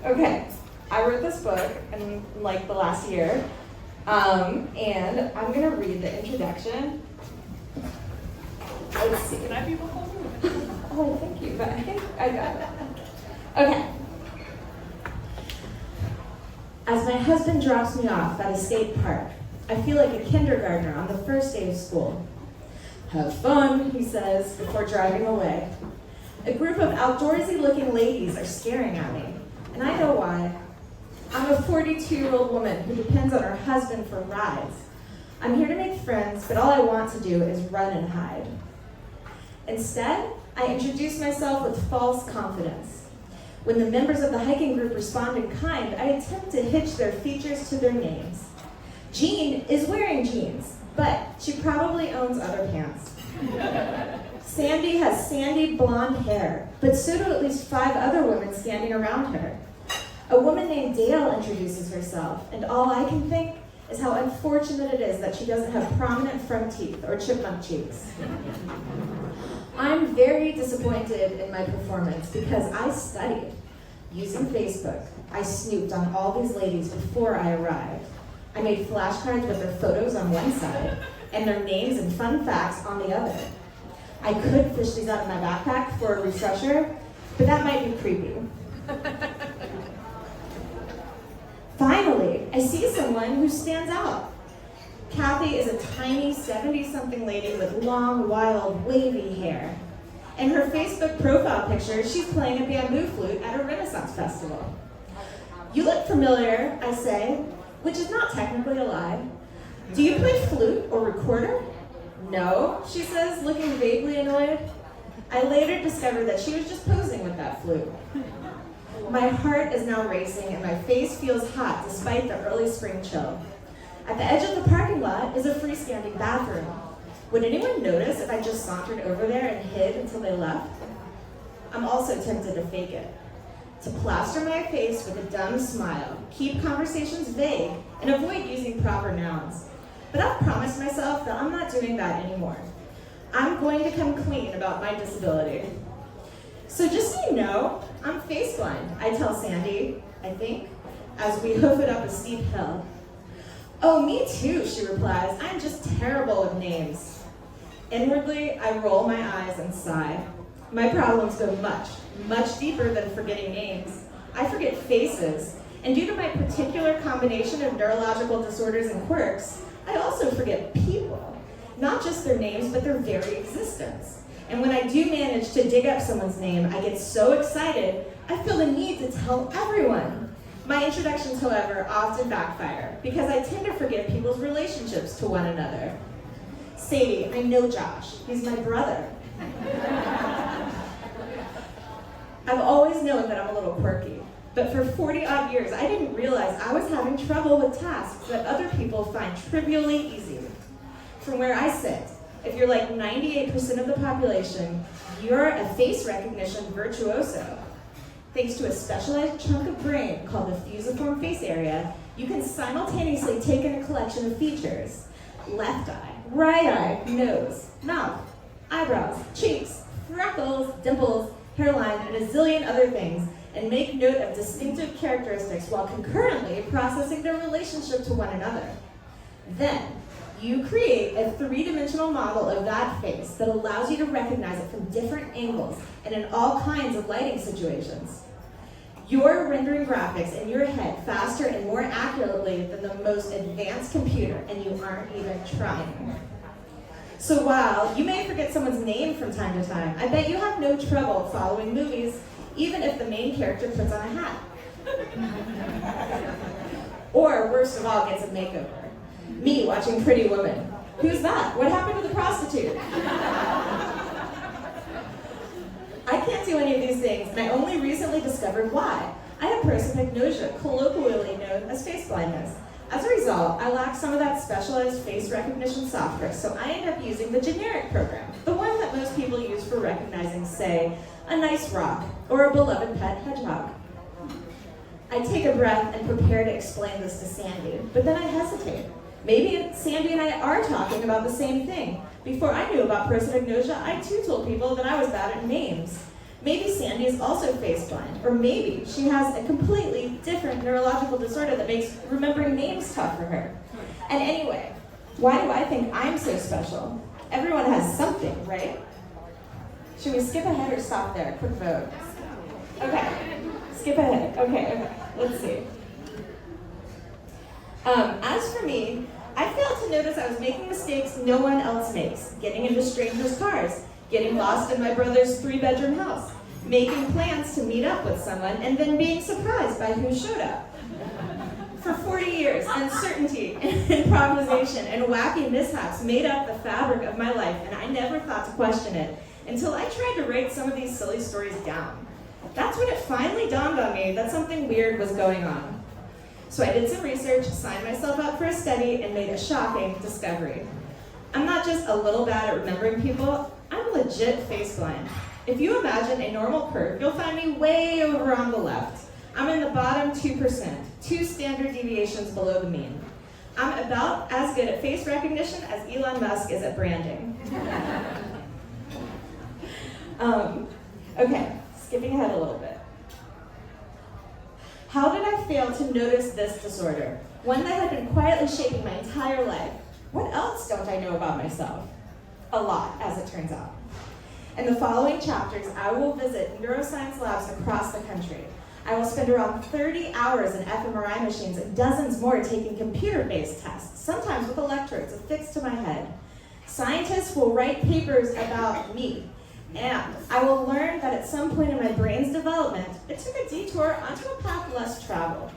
Okay, I wrote this book in like the last year, and I'm gonna read the introduction. Let's see. Can I be behind you? Oh, thank you, but I think I got it. Okay. As my husband drops me off at a state park, I feel like a kindergartner on the first day of school. Have fun, he says, before driving away. A group of outdoorsy-looking ladies are staring at me, and I know why. I'm a 42-year-old woman who depends on her husband for rides. I'm here to make friends, but all I want to do is run and hide. Instead, I introduce myself with false confidence. When the members of the hiking group respond in kind, I attempt to hitch their features to their names. Jean is wearing jeans, but she probably owns other pants. Sandy has sandy blonde hair, but so do at least 5 other women standing around her. A woman named Dale introduces herself, and all I can think is how unfortunate it is that she doesn't have prominent front teeth or chipmunk cheeks. I'm very disappointed in my performance because I studied. Using Facebook, I snooped on all these ladies before I arrived. I made flashcards with their photos on one side and their names and fun facts on the other. I could fish these out of my backpack for a refresher, but that might be creepy. Finally, I see someone who stands out. Kathy is a tiny 70-something lady with long, wild, wavy hair. In her Facebook profile picture, she's playing a bamboo flute at a Renaissance festival. You look familiar, I say, which is not technically a lie. Do you play flute or recorder? No, she says, looking vaguely annoyed. I later discovered that she was just posing with that flute. My heart is now racing and my face feels hot despite the early spring chill. At the edge of the parking lot is a freestanding bathroom. Would anyone notice if I just sauntered over there and hid until they left? I'm also tempted to fake it. To plaster my face with a dumb smile, keep conversations vague, and avoid using proper nouns. But I've promised myself that I'm not doing that anymore. I'm going to come clean about my disability. So just so you know, I'm faceblind, I tell Sandy, I think, as we hoof it up a steep hill. Oh, me too, she replies. I'm just terrible with names. Inwardly, I roll my eyes and sigh. My problems go much, much deeper than forgetting names. I forget faces, and due to my particular combination of neurological disorders and quirks, I also forget people. Not just their names, but their very existence. And when I do manage to dig up someone's name, I get so excited, I feel the need to tell everyone. My introductions, however, often backfire because I tend to forget people's relationships to one another. Sadie, I know Josh. He's my brother. I've always known that I'm a little quirky, but for 40-odd years, I didn't realize I was having trouble with tasks that other people find trivially easy. From where I sit, if you're like 98% of the population, you're a face recognition virtuoso. Thanks to a specialized chunk of brain called the fusiform face area, you can simultaneously take in a collection of features. Left eye, right eye, nose, mouth, eyebrows, cheeks, freckles, dimples, hairline, and a zillion other things, and make note of distinctive characteristics while concurrently processing their relationship to one another. Then, you create a 3-dimensional model of that face that allows you to recognize it from different angles and in all kinds of lighting situations. You're rendering graphics in your head faster and more accurately than the most advanced computer, and you aren't even trying. So while you may forget someone's name from time to time, I bet you have no trouble following movies, even if the main character puts on a hat. Or, worst of all, gets a makeover. Me watching Pretty Woman. Who's that? What happened to the prostitute? I can't do any of these things, and I only recently discovered why. I have prosopagnosia, colloquially known as face blindness. As a result, I lack some of that specialized face recognition software, so I end up using the generic program, the one that most people use for recognizing, say, a nice rock or a beloved pet hedgehog. I take a breath and prepare to explain this to Sandy, but then I hesitate. Maybe Sandy and I are talking about the same thing. Before I knew about prosopagnosia, I too told people that I was bad at names. Maybe Sandy is also faceblind, or maybe she has a completely different neurological disorder that makes remembering names tough for her. And anyway, why do I think I'm so special? Everyone has something, right? Should we skip ahead or stop there? Quick vote. Okay, skip ahead. Okay, let's see. As for me, I failed to notice I was making mistakes no one else makes. Getting into strangers' cars, getting lost in my brother's 3-bedroom house, making plans to meet up with someone, and then being surprised by who showed up. For 40 years, uncertainty, improvisation, and wacky mishaps made up the fabric of my life, and I never thought to question it until I tried to write some of these silly stories down. That's when it finally dawned on me that something weird was going on. So I did some research, signed myself up for a study, and made a shocking discovery. I'm not just a little bad at remembering people, I'm legit faceblind. If you imagine a normal curve, you'll find me way over on the left. I'm in the bottom 2%, 2 standard deviations below the mean. I'm about as good at face recognition as Elon Musk is at branding. Okay, skipping ahead a little bit. How did I fail to notice this disorder? One that had been quietly shaping my entire life. What else don't I know about myself? A lot, as it turns out. In the following chapters, I will visit neuroscience labs across the country. I will spend around 30 hours in fMRI machines and dozens more taking computer-based tests, sometimes with electrodes affixed to my head. Scientists will write papers about me, and I will learn that at some point in my brain's development, it took a detour onto a path less traveled.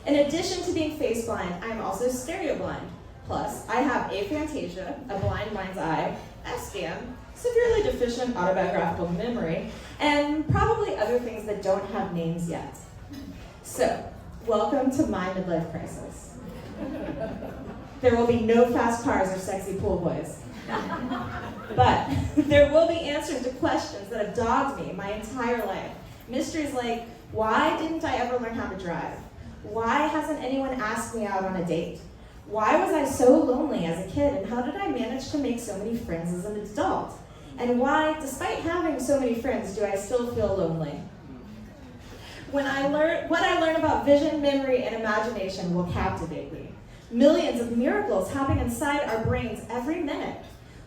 In addition to being faceblind, I am also stereoblind. Plus, I have aphantasia, a blind mind's eye, SDM, severely deficient autobiographical memory, and probably other things that don't have names yet. So, welcome to my midlife crisis. There will be no fast cars or sexy pool boys. But there will be answers to questions that have dogged me my entire life. Mysteries like, why didn't I ever learn how to drive? Why hasn't anyone asked me out on a date? Why was I so lonely as a kid, and how did I manage to make so many friends as an adult? And why, despite having so many friends, do I still feel lonely? What I learn about vision, memory, and imagination will captivate me. Millions of miracles happen inside our brains every minute.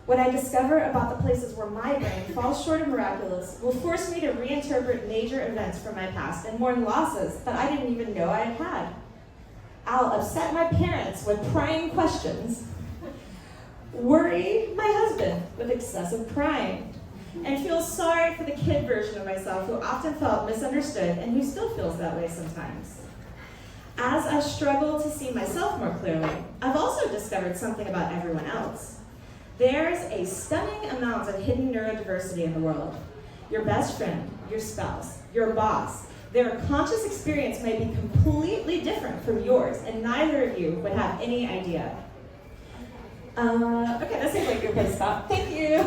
What I discover about the places where my brain falls short of miraculous will force me to reinterpret major events from my past and mourn losses that I didn't even know I had had. I'll upset my parents with prying questions, worry my husband with excessive prying, and feel sorry for the kid version of myself who often felt misunderstood and who still feels that way sometimes. As I struggle to see myself more clearly, I've also discovered something about everyone else. There's a stunning amount of hidden neurodiversity in the world. Your best friend, your spouse, your boss, their conscious experience may be completely different from yours, and neither of you would have any idea. Okay, that seems like a good place to stop. Thank you.